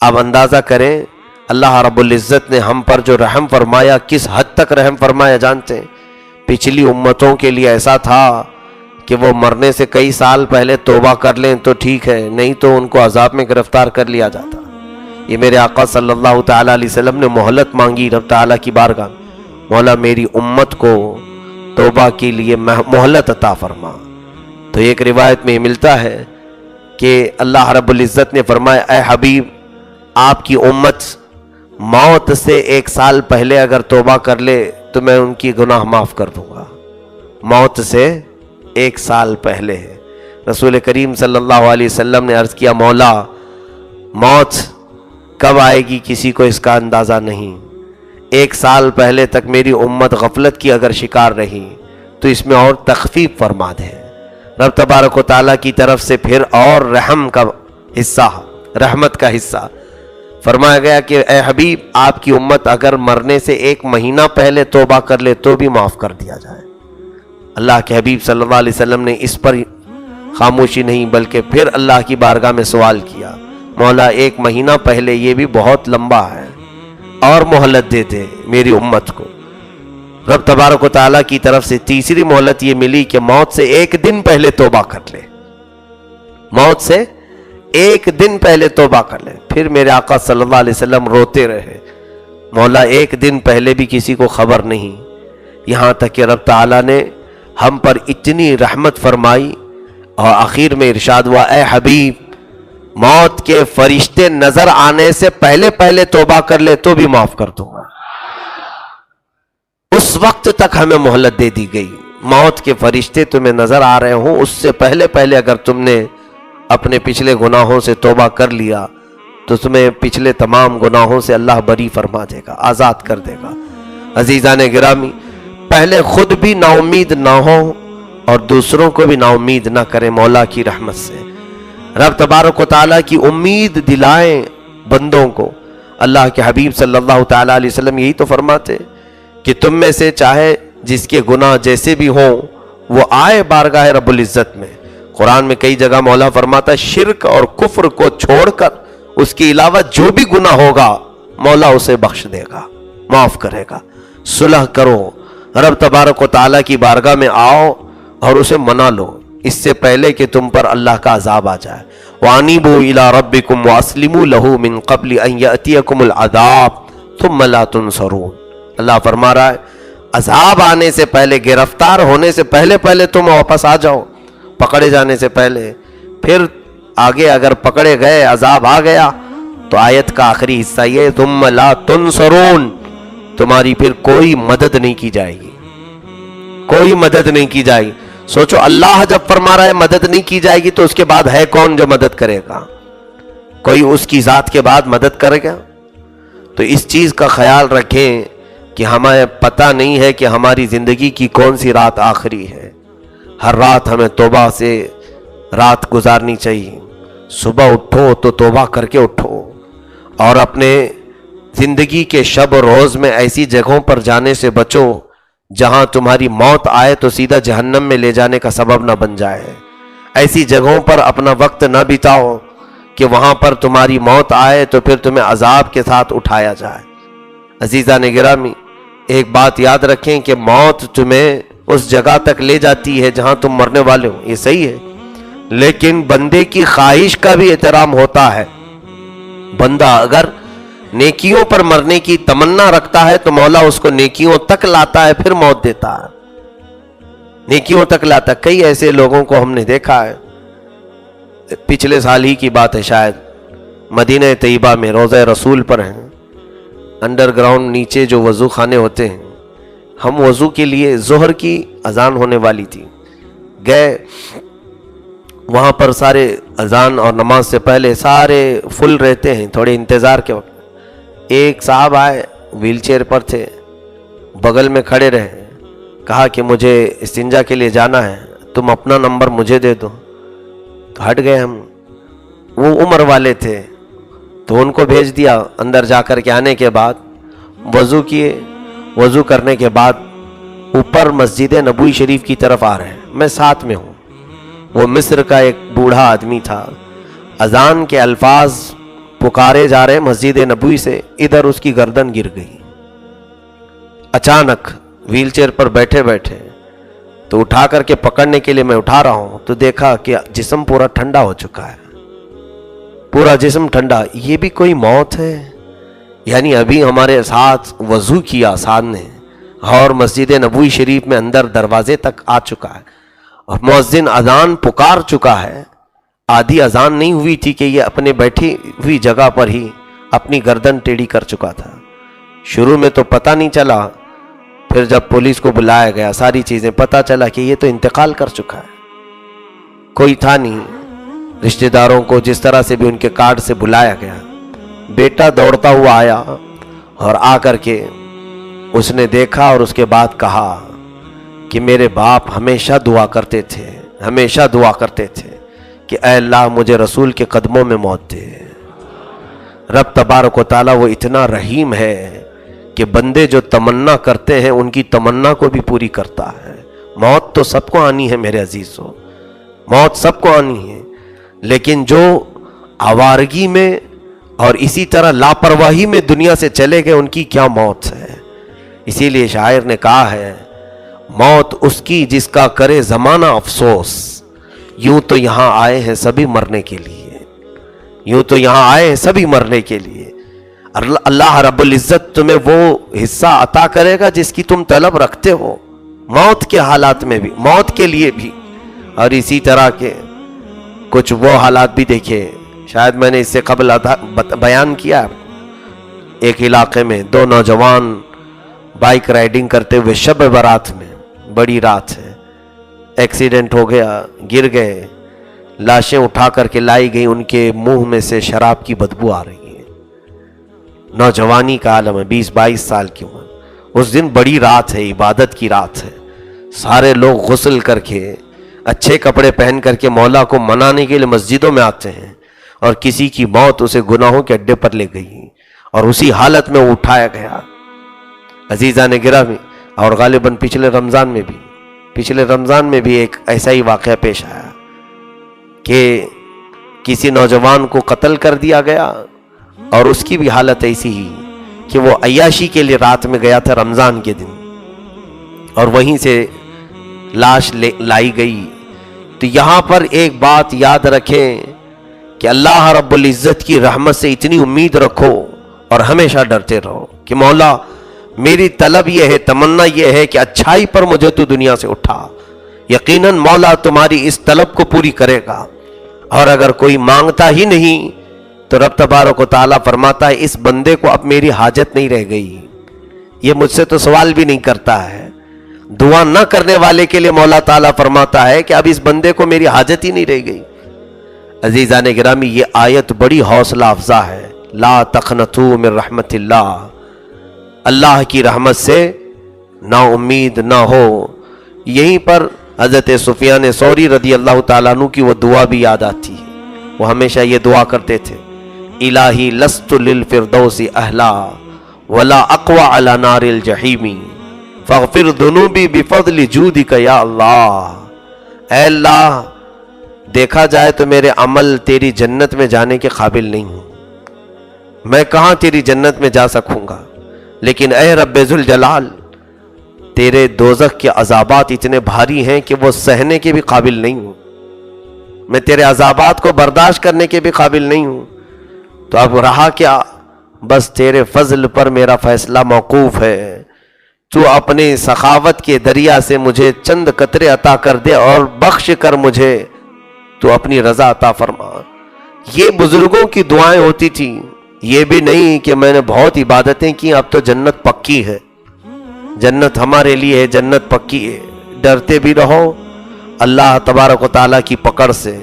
آپ اندازہ کریں اللہ رب العزت نے ہم پر جو رحم فرمایا، کس حد تک رحم فرمایا جانتے ہیں؟ پچھلی امتوں کے لیے ایسا تھا کہ وہ مرنے سے کئی سال پہلے توبہ کر لیں تو ٹھیک ہے، نہیں تو ان کو عذاب میں گرفتار کر لیا جاتا۔ یہ میرے آقا صلی اللہ تعالیٰ علیہ وسلم نے مہلت مانگی رب تعالیٰ کی بارگاہ، مولا میری امت کو توبہ کے لیے مہلت عطا فرما۔ تو ایک روایت میں ملتا ہے کہ اللہ رب العزت نے فرمایا اے حبیب، آپ کی امت موت سے 1 سال پہلے اگر توبہ کر لے تو میں ان کی گناہ معاف کر دوں گا۔ موت سے 1 سال پہلے ہے۔ رسول کریم صلی اللہ علیہ وسلم نے عرض کیا مولا موت کب آئے گی کسی کو اس کا اندازہ نہیں، 1 سال پہلے تک میری امت غفلت کی اگر شکار رہی تو اس میں اور تخفیف فرما دے۔ رب تبارک و تعالیٰ کی طرف سے پھر اور رحم کا حصہ، رحمت کا حصہ فرمایا گیا کہ اے حبیب آپ کی امت اگر مرنے سے 1 مہینہ پہلے توبہ کر لے تو بھی معاف کر دیا جائے۔ اللہ کے حبیب صلی اللہ علیہ وسلم نے اس پر خاموشی نہیں بلکہ پھر اللہ کی بارگاہ میں سوال کیا مولا 1 مہینہ پہلے یہ بھی بہت لمبا ہے، اور مہلت دے دے میری امت کو۔ رب تبارک و تعالیٰ کی طرف سے تیسری مہلت یہ ملی کہ موت سے 1 دن پہلے توبہ کر لے، موت سے 1 دن پہلے توبہ کر لے۔ پھر میرے آقا صلی اللہ علیہ وسلم روتے رہے مولا 1 دن پہلے بھی کسی کو خبر نہیں، یہاں تک کہ رب تعالیٰ نے ہم پر اتنی رحمت فرمائی اور آخر میں ارشاد ہوا اے حبیب موت کے فرشتے نظر آنے سے پہلے پہلے توبہ کر لے تو بھی معاف کر دوں گا۔ اس وقت تک ہمیں مہلت دے دی گئی، موت کے فرشتے تمہیں نظر آ رہے ہوں اس سے پہلے پہلے اگر تم نے اپنے پچھلے گناہوں سے توبہ کر لیا تو تمہیں پچھلے تمام گناہوں سے اللہ بری فرما دے گا، آزاد کر دے گا۔ عزیزان گرامی، پہلے خود بھی نا امید نہ ہو اور دوسروں کو بھی نا امید نہ کریں مولا کی رحمت سے۔ رب تبارک و تعالیٰ کی امید دلائیں بندوں کو۔ اللہ کے حبیب صلی اللہ تعالیٰ علیہ وسلم یہی تو فرماتے کہ تم میں سے چاہے جس کے گناہ جیسے بھی ہوں وہ آئے بارگاہ رب العزت میں۔ قرآن میں کئی جگہ مولا فرماتا ہے شرک اور کفر کو چھوڑ کر اس کے علاوہ جو بھی گناہ ہوگا مولا اسے بخش دے گا، معاف کرے گا۔ صلح کرو، رب تبارک و تعالیٰ کی بارگاہ میں آؤ اور اسے منا لو اس سے پہلے کہ تم پر اللہ کا عذاب آ جائے۔ وَأَنِيبُوا إِلَىٰ رَبِّكُمْ وَأَسْلِمُوا لَهُ مِن قَبْلِ أَن يَأْتِيَكُمُ الْعَذَابُ ثُمَّ لَا تُنصَرُونَ۔ اللہ فرما رہا ہے عذاب آنے سے پہلے، گرفتار ہونے سے پہلے پہلے تم واپس آ جاؤ، پکڑے جانے سے پہلے۔ پھر آگے اگر پکڑے گئے عذاب آ گیا تو آیت کا آخری حصہ یہ ثُمَّ لَا تُنصَرُونَ، تمہاری پھر کوئی مدد نہیں کی جائے گی، کوئی مدد نہیں کی جائے گی۔ سوچو اللہ جب فرما رہا ہے مدد نہیں کی جائے گی تو اس کے بعد ہے کون جو مدد کرے گا؟ کوئی اس کی ذات کے بعد مدد کرے گا؟ تو اس چیز کا خیال رکھیں کہ ہمیں پتہ نہیں ہے کہ ہماری زندگی کی کون سی رات آخری ہے۔ ہر رات ہمیں توبہ سے رات گزارنی چاہیے۔ صبح اٹھو تو توبہ کر کے اٹھو، اور اپنے زندگی کے شب و روز میں ایسی جگہوں پر جانے سے بچو جہاں تمہاری موت آئے تو سیدھا جہنم میں لے جانے کا سبب نہ بن جائے۔ ایسی جگہوں پر اپنا وقت نہ بتاؤ کہ وہاں پر تمہاری موت آئے تو پھر تمہیں عذاب کے ساتھ اٹھایا جائے۔ عزیزان گرامی، ایک بات یاد رکھیں کہ موت تمہیں اس جگہ تک لے جاتی ہے جہاں تم مرنے والے ہو، یہ صحیح ہے، لیکن بندے کی خواہش کا بھی احترام ہوتا ہے۔ بندہ اگر نیکیوں پر مرنے کی تمنا رکھتا ہے تو مولا اس کو نیکیوں تک لاتا ہے، پھر موت دیتا ہے، نیکیوں تک لاتا ہے۔ کئی ایسے لوگوں کو ہم نے دیکھا ہے، پچھلے سال ہی کی بات ہے شاید، مدینہ طیبہ میں روضہ رسول پر ہیں، انڈر گراؤنڈ نیچے جو وضو خانے ہوتے ہیں، ہم وضو کے لیے ظہر کی اذان ہونے والی تھی، گئے وہاں پر، سارے اذان اور نماز سے پہلے سارے فل رہتے ہیں، تھوڑے انتظار کے وقت ایک صاحب آئے، ویل چیئر پر تھے، بغل میں کھڑے رہے، کہا کہ مجھے استنجا کے لیے جانا ہے، تم اپنا نمبر مجھے دے دو۔ تو ہٹ گئے ہم، وہ عمر والے تھے تو ان کو بھیج دیا۔ اندر جا کر کے آنے کے بعد وضو کیے، وضو کرنے کے بعد اوپر مسجد نبوی شریف کی طرف آ رہے ہیں، میں ساتھ میں ہوں۔ وہ مصر کا ایک بوڑھا آدمی تھا، اذان کے الفاظ पुकारे जा रहे मस्जिद नबवी से, इधर उसकी गर्दन गिर गई। अचानक व्हीलचेयर पर बैठे बैठे तो उठा करके पकड़ने के लिए मैं उठा रहा हूं तो देखा कि जिस्म पूरा ठंडा हो चुका है, पूरा जिस्म ठंडा। ये भी कोई मौत है? यानी अभी हमारे साथ वजू किया साथ ने और मस्जिद नबवी शरीफ में अंदर दरवाजे तक आ चुका है और मुअज्जिन अजान पुकार चुका है। आधी अजान नहीं हुई थी कि ये अपने बैठी हुई जगह पर ही अपनी गर्दन टेढ़ी कर चुका था। शुरू में तो पता नहीं चला, फिर जब पुलिस को बुलाया गया सारी चीजें पता चला कि ये तो इंतकाल कर चुका है, कोई था नहीं। रिश्तेदारों को जिस तरह से भी उनके कार्ड से बुलाया गया, बेटा दौड़ता हुआ आया और आकर के उसने देखा और उसके बाद कहा कि मेरे बाप हमेशा दुआ करते थे, हमेशा दुआ करते थे कि ऐ अल्लाह मुझे रसूल के कदमों में मौत दे। रब तबारक व तआला वो इतना रहीम है कि बंदे जो तमन्ना करते हैं उनकी तमन्ना को भी पूरी करता है। मौत तो सबको आनी है मेरे अजीजों, मौत सबको आनी है, लेकिन जो आवारगी में और इसी तरह लापरवाही में दुनिया से चले गए उनकी क्या मौत है। इसीलिए शायर ने कहा है, मौत उसकी जिसका करे जमाना अफसोस, यूं तो यहां आए हैं सभी मरने के लिए, यूं तो यहां आए हैं सभी मरने के लिए। अल्लाह रब्बुल इज्जत तुम्हें वो हिस्सा अता करेगा जिसकी तुम तलब रखते हो, मौत के हालात में भी, मौत के लिए भी। और इसी तरह के कुछ वो हालात भी देखे, शायद मैंने इससे कबल बयान किया। एक इलाके में दो नौजवान बाइक राइडिंग करते हुए शब बारात में, बड़ी रात है, एक्सीडेंट हो गया, गिर गए, लाशें उठा करके लाई गई, उनके मुंह में से शराब की बदबू आ रही है। नौजवानी का आलम है, 20-22 साल की उम्र। उस दिन बड़ी रात है, इबादत की रात है, सारे लोग गुस्ल करके अच्छे कपड़े पहन करके मौला को मनाने के लिए मस्जिदों में आते हैं और किसी की मौत उसे गुनाहों के अड्डे पर ले गई और उसी हालत में वो उठाया गया। अजीज़ा ने गिरामी, और गालिबन पिछले रमज़ान में भी एक ऐसा ही वाक़या पेश आया कि किसी नौजवान को कत्ल कर दिया गया और उसकी भी हालत ऐसी ही कि वो अय्याशी के लिए रात में गया था रमज़ान के दिन और वहीं से लाश लाई गई। तो यहाँ पर एक बात याद रखें कि अल्लाह रब्बुल इज़्ज़त की रहमत से इतनी उम्मीद रखो और हमेशा डरते रहो कि मौला मेरी तलब यह है, तमन्ना यह है कि अच्छाई पर मुझे तो दुनिया से उठा। यकीनन मौला तुम्हारी इस तलब को पूरी करेगा। और अगर कोई मांगता ही नहीं तो रब तबारक व तआला फरमाता है इस बंदे को अब मेरी हाजत नहीं रह गई, ये मुझसे तो सवाल भी नहीं करता है। दुआ न करने वाले के लिए मौला ताला फरमाता है कि अब इस बंदे को मेरी हाजत ही नहीं रह गई। अजीज़ान गिरामी, ये आयत बड़ी हौसला अफजा है। ला तक़नतू मिन रहमतिल्लाह, अल्लाह की रहमत से ना उम्मीद ना हो। यहीं पर हज़रत सुफियान सौरी रदी अल्लाह ताला अन्हु की वो दुआ भी याद आती है। वो हमेशा ये दुआ करते थे, इलाही लस्तु लिल फिरदौसी अहला वला अक़वा अला नारिल जहीमी फ़ग़फ़िर दुनूबी बिफ़ज़्लि जूदिका या अल्लाह। ऐ अल्लाह, देखा जाए तो मेरे अमल तेरी जन्नत में जाने के काबिल नहीं हूँ, मैं कहाँ तेरी जन्नत में जा सकूँगा, लेकिन ऐ रब्बे ज़ुल जलाल, तेरे दोज़ख के अज़ाबात इतने भारी हैं कि वो सहने के भी काबिल नहीं हूँ, मैं तेरे अज़ाबात को बर्दाश्त करने के भी काबिल नहीं हूँ। तो अब रहा क्या, बस तेरे फजल पर मेरा फैसला मौकूफ़ है। तू अपने सखावत के दरिया से मुझे चंद कतरे अता कर दे और बख्श कर मुझे तू अपनी रजा अता फरमा। ये बुजुर्गों की दुआएं होती थी, ये भी नहीं कि मैंने बहुत इबादतें की अब तो जन्नत पक्की है, जन्नत हमारे लिए है, जन्नत पक्की है। डरते भी रहो अल्लाह तबारक व तआला की पकड़ से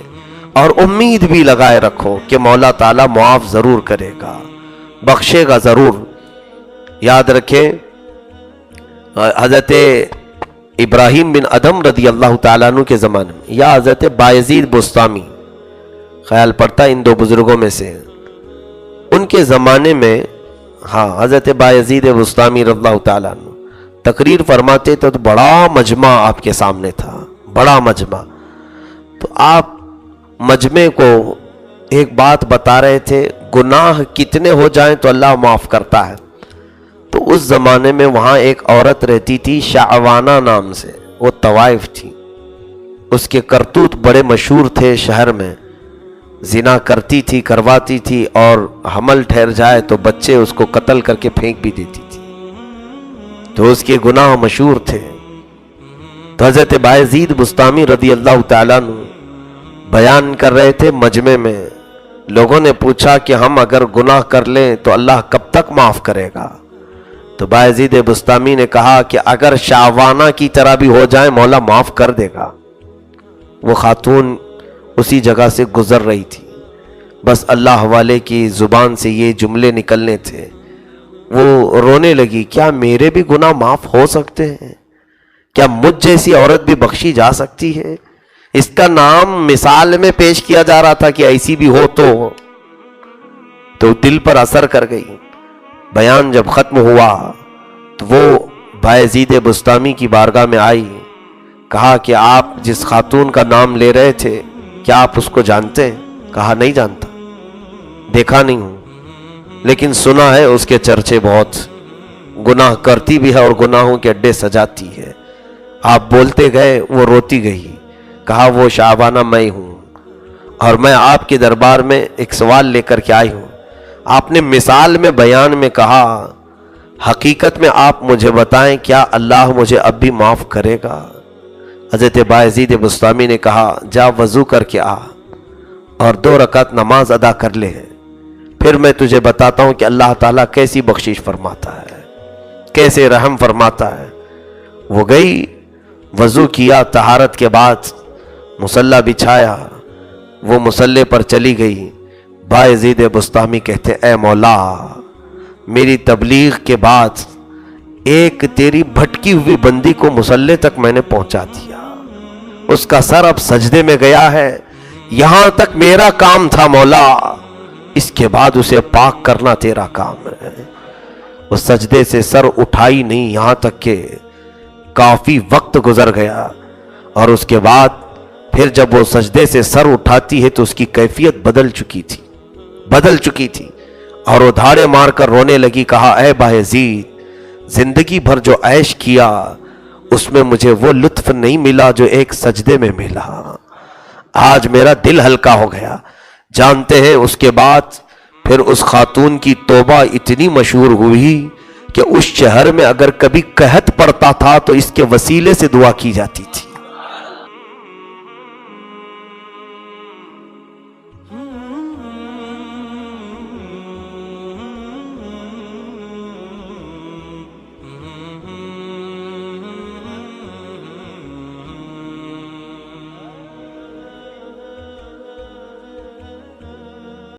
और उम्मीद भी लगाए रखो कि मौला ताला मुआफ जरूर करेगा, बख्शेगा जरूर। याद रखें हजरत इब्राहिम बिन अदम रदी अल्लाह ताला अन्हु के ज़माने में या हजरत बायजीद बुस्तामी, ख्याल पड़ता इन दो बुजुर्गों में से, उनके ज़माने में, हाँ हजरत बायजीद बुस्तामी रदी अल्लाह ताला अन्हु तकरीर फरमाते तो बड़ा मजमा आपके सामने था, बड़ा मजमा। तो आप मजमे को एक बात बता रहे थे, गुनाह कितने हो जाएं तो अल्लाह माफ़ करता है। तो उस ज़माने में वहाँ एक औरत रहती थी शाहवाना नाम से, वो तवाइफ थी। उसके करतूत बड़े मशहूर थे शहर में, जिना करती थी, करवाती थी, और हमल ठहर जाए तो बच्चे उसको कत्ल करके फेंक भी देती थी। तो उसके गुनाह मशहूर थे। तो हज़रत बायज़ीद बुस्तामी रज़ी अल्लाह तआला अन्हु बयान कर रहे थे मजमे में। लोगों ने पूछा कि हम अगर गुनाह कर लें तो अल्लाह कब तक माफ़ करेगा? तो बायज़ीद बुस्तामी ने कहा कि अगर शाहवाना की तरह भी हो जाए मौला माफ़ कर देगा। वो खातून उसी जगह से गुजर रही थी, बस अल्लाह वाले की ज़ुबान से ये जुमले निकलने थे। वो रोने लगी, क्या मेरे भी गुनाह माफ़ हो सकते हैं? क्या मुझ जैसी औरत भी बख्शी जा सकती है? इसका नाम मिसाल में पेश किया जा रहा था कि ऐसी भी हो तो दिल पर असर कर गई। बयान जब ख़त्म हुआ तो वो बायज़ीद बुस्तामी की बारगाह में आई, कहा कि आप जिस खातून का नाम ले रहे थे क्या आप उसको जानते हैं? कहा नहीं जानता, देखा नहीं हूं, लेकिन सुना है उसके चर्चे बहुत, गुनाह करती भी है और गुनाहों के अड्डे सजाती है। आप बोलते गए, वो रोती गई, कहा वो शाहबाना मैं हूं और मैं आपके दरबार में एक सवाल लेकर के आई हूं। आपने मिसाल में बयान में कहा, हकीकत में आप मुझे बताएं क्या अल्लाह मुझे अब भी माफ़ करेगा? हज़रत बायज़ीद बुस्तामी ने कहा, जा वज़ू करके आ और 2 रकात नमाज अदा कर ले, फिर मैं तुझे बताता हूं कि अल्लाह ताला कैसी बख्शिश फरमाता है, कैसे रहम फरमाता है। वो गई, वज़ू किया, तहारत के बाद मुसल्ला बिछाया, वो मुसल्ले पर चली गई। बायज़ीद बुस्तामी कहते, ऐ मौला, मेरी तबलीग के बाद एक तेरी भटकी हुई बंदी को मुसल्ले तक मैंने पहुंचा दिया, उसका सर अब सजदे में गया है, यहां तक मेरा काम था मौला, इसके बाद उसे पाक करना तेरा काम है। वो सजदे से सर उठाई नहीं, यहां तक के काफी वक्त गुजर गया, और उसके बाद फिर जब वो सजदे से सर उठाती है तो उसकी कैफियत बदल चुकी थी, और वो धाड़े मारकर रोने लगी। कहा, ऐ बायज़ीद, जिंदगी भर जो ऐश किया उसमें मुझे वो लुत्फ नहीं मिला जो एक सजदे में मिला। आज मेरा दिल हल्का हो गया। जानते हैं उसके बाद फिर उस खातून की तौबा इतनी मशहूर हुई कि उस शहर में अगर कभी कहत पड़ता था तो इसके वसीले से दुआ की जाती थी।